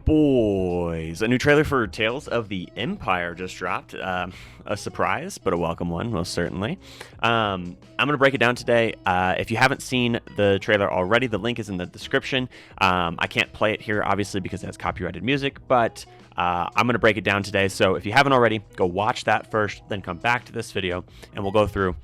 Boys, a new trailer for Tales of the Empire just dropped. A surprise, but a welcome one, most certainly. I'm going to break it down today. If you haven't seen the trailer already, the link is in the description. I can't play it here, obviously, because it has copyrighted music, but I'm going to break it down today. So if you haven't already, go watch that first, then come back to this video, and we'll go through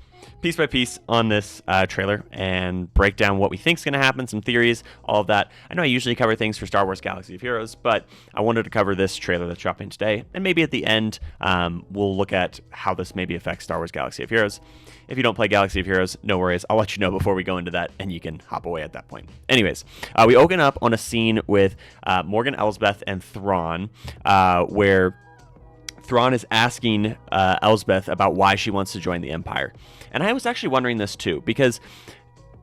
piece by piece on this trailer and break down what we think is going to happen, some theories, all of that. I know I usually cover things for Star Wars Galaxy of Heroes, but I wanted to cover this trailer that's dropping today, and maybe at the end we'll look at how this maybe affects Star Wars Galaxy of Heroes. If you don't play Galaxy of Heroes, no worries. I'll let you know before we go into that, and you can hop away at that point. Anyways, we open up on a scene with Morgan Elsbeth and Thrawn, where Thrawn is asking Elsbeth about why she wants to join the Empire. And I was actually wondering this too, because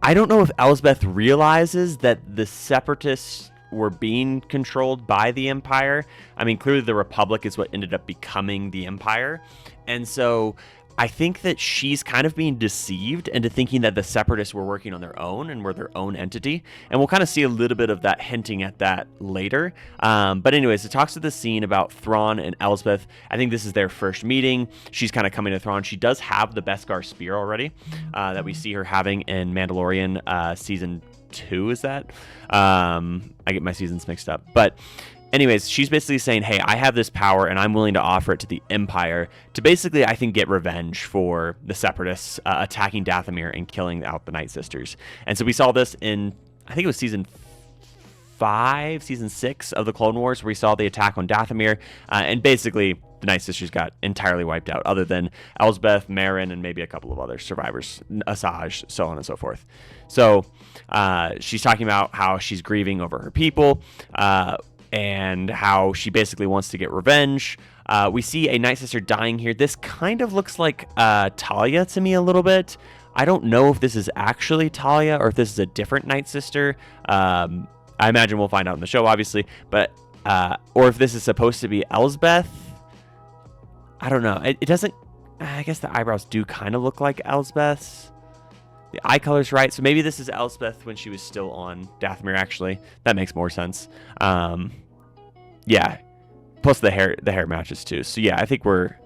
I don't know if Elsbeth realizes that the Separatists were being controlled by the Empire. I mean, clearly the Republic is what ended up becoming the Empire. And so I think that she's kind of being deceived into thinking that the Separatists were working on their own and were their own entity. And we'll kind of see a little bit of that hinting at that later. But anyways, it talks to the scene about Thrawn and Elsbeth. I think this is their first meeting. She's kind of coming to Thrawn. She does have the Beskar spear already that we see her having in Mandalorian season 2, is that? I get my seasons mixed up. But anyways, she's basically saying, hey, I have this power and I'm willing to offer it to the Empire to basically, I think, get revenge for the Separatists attacking Dathomir and killing out the Night Sisters. And so we saw this in, I think it was season 6 of the Clone Wars, where we saw the attack on Dathomir. And basically, the Night Sisters got entirely wiped out, other than Elsbeth, Merrin, and maybe a couple of other survivors, Asajj, so on and so forth. So she's talking about how she's grieving over her people, and how she basically wants to get revenge. We see a Night Sister dying here. This kind of looks like Talia to me a little bit. I don't know if this is actually Talia or if this is a different Night Sister. I imagine we'll find out in the show, obviously, but or if this is supposed to be Elsbeth. I don't know. It doesn't. I guess the eyebrows do kind of look like Elsbeth's. The eye color's right, so maybe this is Elsbeth when she was still on Dathomir. Actually, that makes more sense. Yeah. Plus the hair matches too. So yeah, I think we're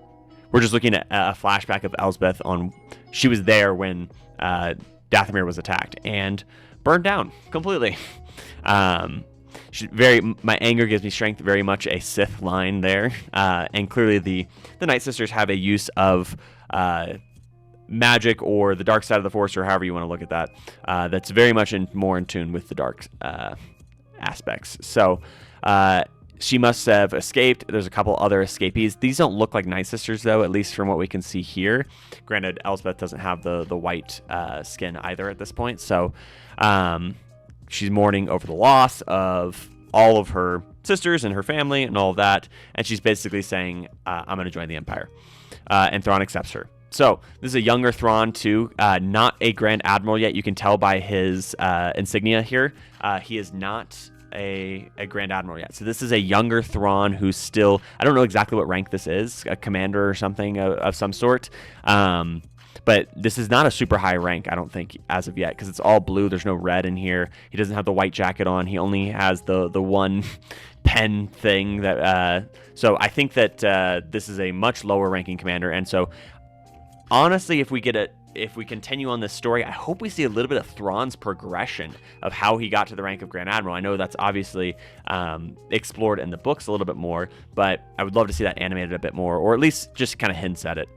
just looking at a flashback of Elsbeth on. She was there when Dathomir was attacked and burned down completely. My anger gives me strength. Very much a Sith line there, and clearly the Night Sisters have a use of magic or the dark side of the Force, or however you want to look at that. That's very much more in tune with the dark aspects. So she must have escaped. There's a couple other escapees. These don't look like Night Sisters, though, at least from what we can see here. Granted, Elsbeth doesn't have the white skin either at this point. So she's mourning over the loss of all of her sisters and her family and all of that. And she's basically saying, I'm going to join the Empire. And Thrawn accepts her. So this is a younger Thrawn too, not a Grand Admiral yet. You can tell by his insignia here. He is not a Grand Admiral yet. So this is a younger Thrawn who's still, I don't know exactly what rank this is, a commander or something of some sort. But this is not a super high rank, I don't think, as of yet, because it's all blue. There's no red in here. He doesn't have the white jacket on. He only has the one pen thing. So I think that this is a much lower ranking commander. And so honestly, if we continue on this story, I hope we see a little bit of Thrawn's progression of how he got to the rank of Grand Admiral. I know that's obviously explored in the books a little bit more, but I would love to see that animated a bit more, or at least just kind of hints at it.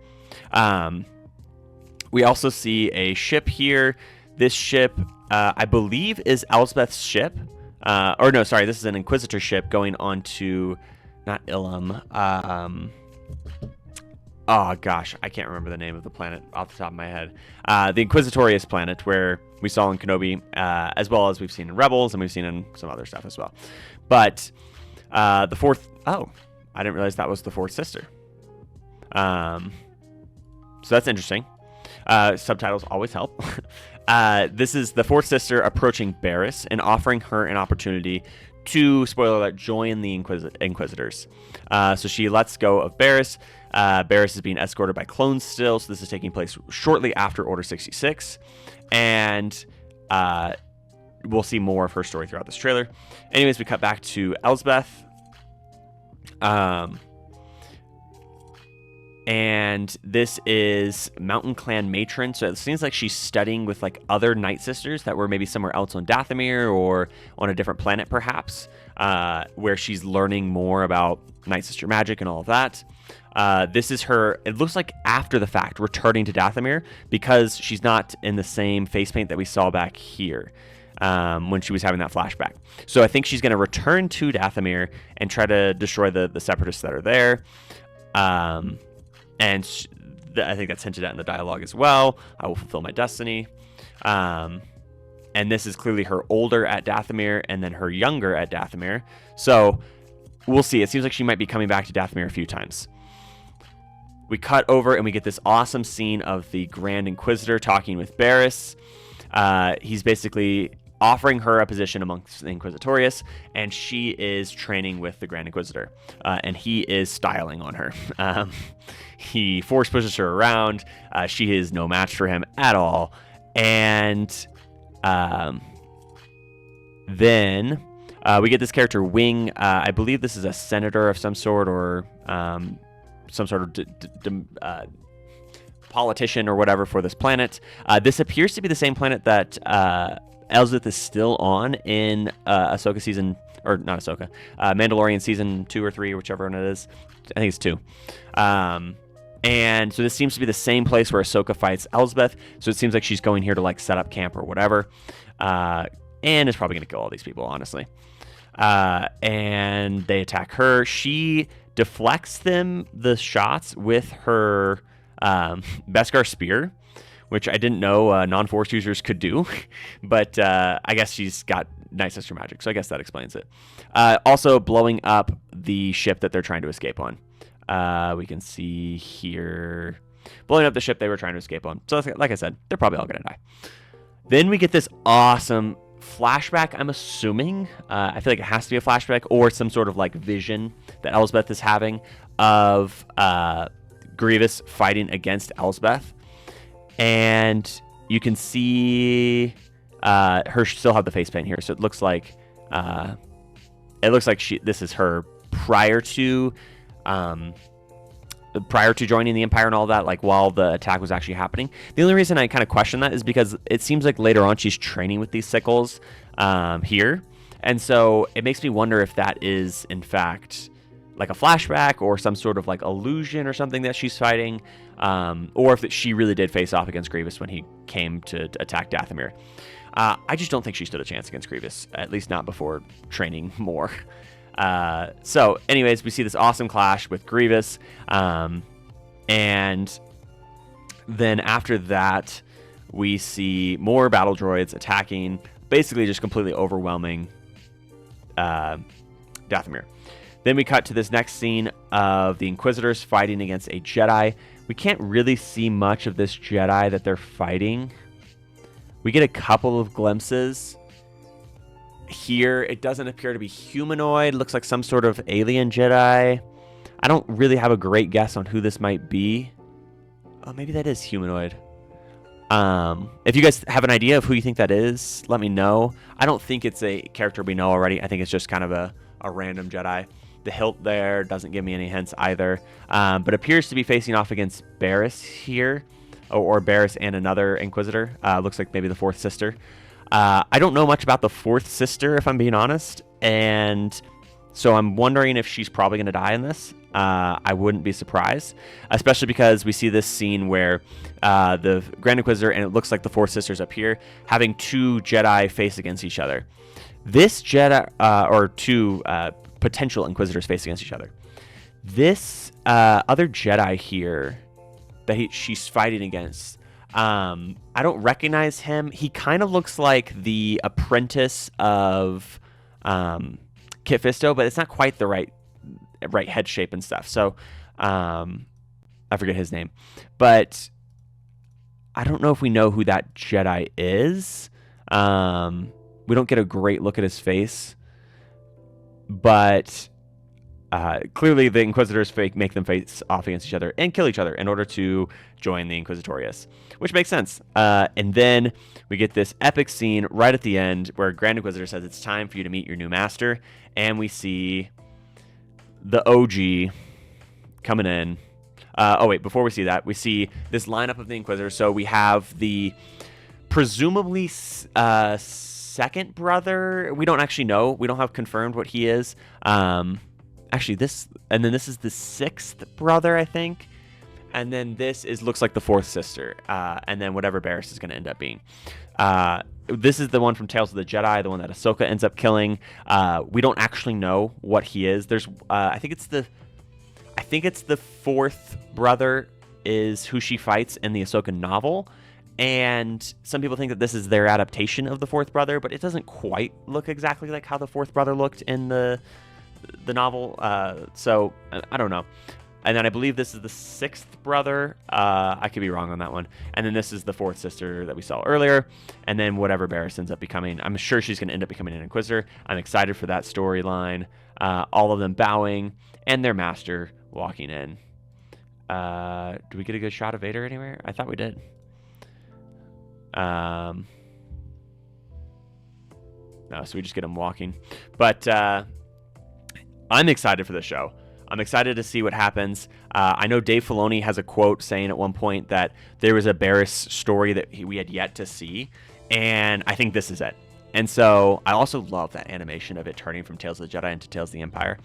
We also see a ship here. This ship, I believe, is Elsbeth's ship. Or no, sorry, this is an Inquisitor ship going on to, not Ilum. Oh gosh, I can't remember the name of the planet off the top of my head. The Inquisitorius planet, where we saw in Kenobi, as well as we've seen in Rebels, and we've seen in some other stuff as well. But the fourth, I didn't realize that was the fourth sister. So that's interesting. Subtitles always help. This is the fourth sister approaching Barriss and offering her an opportunity to, spoiler alert, join the Inquisitors. So she lets go of Barriss. Barriss is being escorted by clones still, so this is taking place shortly after Order 66. And we'll see more of her story throughout this trailer. Anyways, we cut back to Elsbeth Um, and this is Mountain Clan matron, so it seems like she's studying with like other Night Sisters that were maybe somewhere else on Dathomir or on a different planet, perhaps, where she's learning more about Night Sister magic and all of that. This is her, it looks like after the fact, returning to Dathomir, because she's not in the same face paint that we saw back here when she was having that flashback. So I think she's going to return to Dathomir and try to destroy the Separatists that are there. And I think that's hinted at in the dialogue as well. I will fulfill my destiny. And this is clearly her older at Dathomir and then her younger at Dathomir. So we'll see. It seems like she might be coming back to Dathomir a few times. We cut over and we get this awesome scene of the Grand Inquisitor talking with Barriss. He's basically offering her a position amongst the Inquisitorius, and she is training with the Grand Inquisitor, and he is styling on her. He force pushes her around. She is no match for him at all. And then we get this character, Wing. I believe this is a senator of some sort, or some sort of politician or whatever for this planet. This appears to be the same planet that Elsbeth is still on in Ahsoka season, or not Ahsoka, Mandalorian season 2 or 3, or whichever one it is. I think it's 2. And so this seems to be the same place where Ahsoka fights Elsbeth. So it seems like she's going here to like set up camp or whatever. And is probably going to kill all these people, honestly. And they attack her. She deflects the shots with her Beskar spear, which I didn't know non-Force users could do. But I guess she's got Night Sister magic, so I guess that explains it. Also blowing up the ship that they're trying to escape on. We can see here, blowing up the ship they were trying to escape on. So like I said, they're probably all going to die. Then we get this awesome flashback, I'm assuming. I feel like it has to be a flashback or some sort of like vision that Elsbeth is having of Grievous fighting against Elsbeth. And you can see her still have the face paint here. So it looks like this is her prior to joining the Empire and all that, like while the attack was actually happening. The only reason I kind of question that is because it seems like later on she's training with these sickles here. And so it makes me wonder if that is in fact like a flashback or some sort of like illusion or something that she's fighting, or if she really did face off against Grievous when he came to attack Dathomir. I just don't think she stood a chance against Grievous, at least not before training more. So anyways, we see this awesome clash with Grievous, and then after that we see more battle droids attacking, basically just completely overwhelming Dathomir. Then we cut to this next scene of the Inquisitors fighting against a Jedi. We can't really see much of this Jedi that they're fighting. We get a couple of glimpses. Here, it doesn't appear to be humanoid. Looks like some sort of alien Jedi. I don't really have a great guess on who this might be. Oh, maybe that is humanoid. If you guys have an idea of who you think that is, let me know. I don't think it's a character we know already. I think it's just kind of a random Jedi. The hilt there doesn't give me any hints either, but appears to be facing off against Barriss here, or Barriss and another Inquisitor. Looks like maybe the Fourth Sister. I don't know much about the Fourth Sister, if I'm being honest, and so I'm wondering if she's probably going to die in this. I wouldn't be surprised, especially because we see this scene where the Grand Inquisitor and it looks like the Fourth Sister's up here, having two Jedi face against each other. This Jedi, or two potential Inquisitors face against each other. This other Jedi here that she's fighting against, I don't recognize him. He kind of looks like the apprentice of Kit Fisto, but it's not quite the right head shape and stuff. So I forget his name, but I don't know if we know who that Jedi is. We don't get a great look at his face, but clearly the Inquisitors make them face off against each other and kill each other in order to join the Inquisitorius, which makes sense. And then we get this epic scene right at the end where Grand Inquisitor says it's time for you to meet your new master, and we see the OG coming in. Oh, wait, before we see that, we see this lineup of the Inquisitors. So we have the presumably second brother. We don't actually know. We don't have confirmed what he is. Actually, this is the sixth brother, I think. And then this looks like the fourth sister. And then whatever Barriss is going to end up being. This is the one from Tales of the Jedi, the one that Ahsoka ends up killing. We don't actually know what he is. There's, I think it's the fourth brother is who she fights in the Ahsoka novel. And some people think that this is their adaptation of the fourth brother, but it doesn't quite look exactly like how the fourth brother looked in the novel. So I don't know. And then I believe this is the sixth brother. I could be wrong on that one. And then this is the fourth sister that we saw earlier. And then whatever Barriss ends up becoming, I'm sure she's going to end up becoming an Inquisitor. I'm excited for that storyline. All of them bowing and their master walking in. Do we get a good shot of Vader anywhere? I thought we did. No, so we just get him walking. But I'm excited for the show. I'm excited to see what happens. I know Dave Filoni has a quote saying at one point that there was a Barriss story that we had yet to see, and I think this is it. And so I also love that animation of it turning from Tales of the Jedi into Tales of the Empire.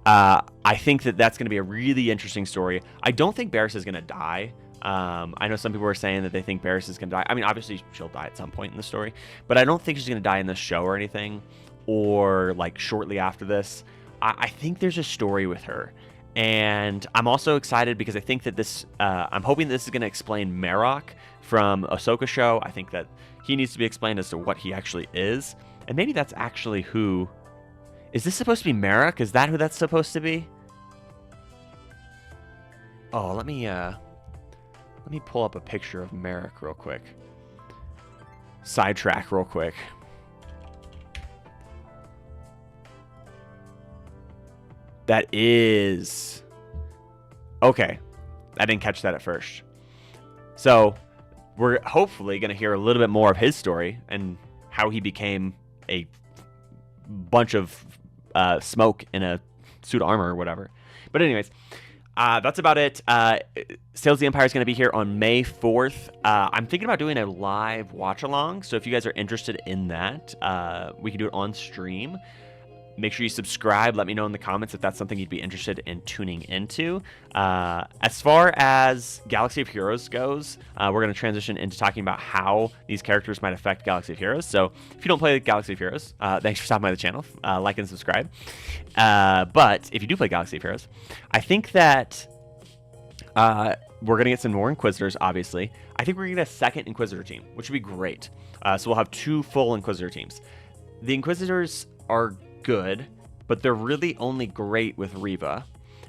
I think that that's going to be a really interesting story. I don't think Barriss is going to die. I know some people are saying that they think Barriss is going to die. I mean, obviously she'll die at some point in the story, but I don't think she's going to die in this show or anything, or like shortly after this. I think there's a story with her, and I'm also excited because I think that this, I'm hoping this is going to explain Marok from Ahsoka show. I think that he needs to be explained as to what he actually is, and maybe that's actually who. Is this supposed to be Marok? Is that who that's supposed to be? Oh, let me pull up a picture of Marok real quick. Sidetrack real quick. That is... Okay. I didn't catch that at first. So, we're hopefully going to hear a little bit more of his story and how he became a bunch of smoke in a suit of armor or whatever. But anyways, that's about it. Tales of the Empire is going to be here on May 4th. I'm thinking about doing a live watch-along, so if you guys are interested in that, we can do it on stream. Make sure you subscribe. Let me know in the comments if that's something you'd be interested in tuning into. As far as Galaxy of Heroes goes, we're going to transition into talking about how these characters might affect Galaxy of Heroes. So if you don't play Galaxy of Heroes, thanks for stopping by the channel. Like and subscribe. But if you do play Galaxy of Heroes, I think that we're going to get some more Inquisitors, obviously. I think we're going to get a second Inquisitor team, which would be great. So we'll have 2 full Inquisitor teams. The Inquisitors are good, but they're really only great with Reva.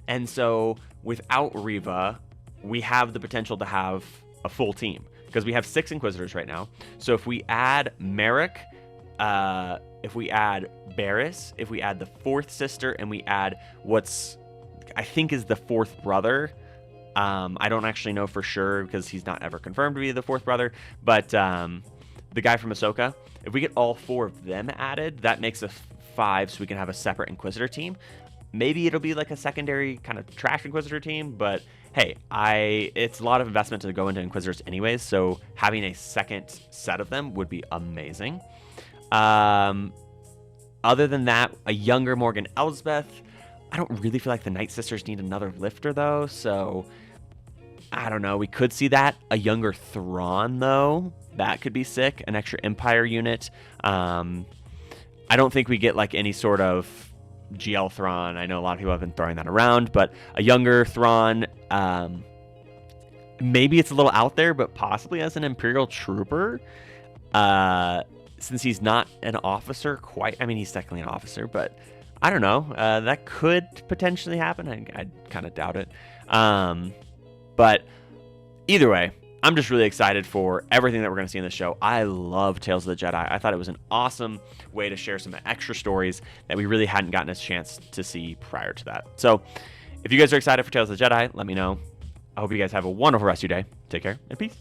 And so without Reva, we have the potential to have a full team because we have 6 Inquisitors right now. So if we add Marok, if we add Barriss, if we add the 4th sister, and we add what's I think is the 4th brother. I don't actually know for sure because he's not ever confirmed to be the 4th brother, but the guy from Ahsoka, if we get all 4 of them added, that makes a 5, so we can have a separate Inquisitor team. Maybe it'll be like a secondary kind of trash Inquisitor team, but hey, it's a lot of investment to go into Inquisitors anyways, so having a second set of them would be amazing. Other than that, a younger Morgan Elsbeth. I don't really feel like the Night Sisters need another lifter, though, so I don't know. We could see that. A younger Thrawn, though. That could be sick. An extra Empire unit. I don't think we get like any sort of GL Thrawn. I know a lot of people have been throwing that around, but a younger Thrawn, maybe it's a little out there, but possibly as an Imperial Trooper, since he's not an officer quite. I mean, he's technically an officer, but I don't know. That could potentially happen. I kind of doubt it. But either way, I'm just really excited for everything that we're going to see in this show. I love Tales of the Jedi. I thought it was an awesome way to share some extra stories that we really hadn't gotten a chance to see prior to that. So if you guys are excited for Tales of the Jedi, let me know. I hope you guys have a wonderful rest of your day. Take care and peace.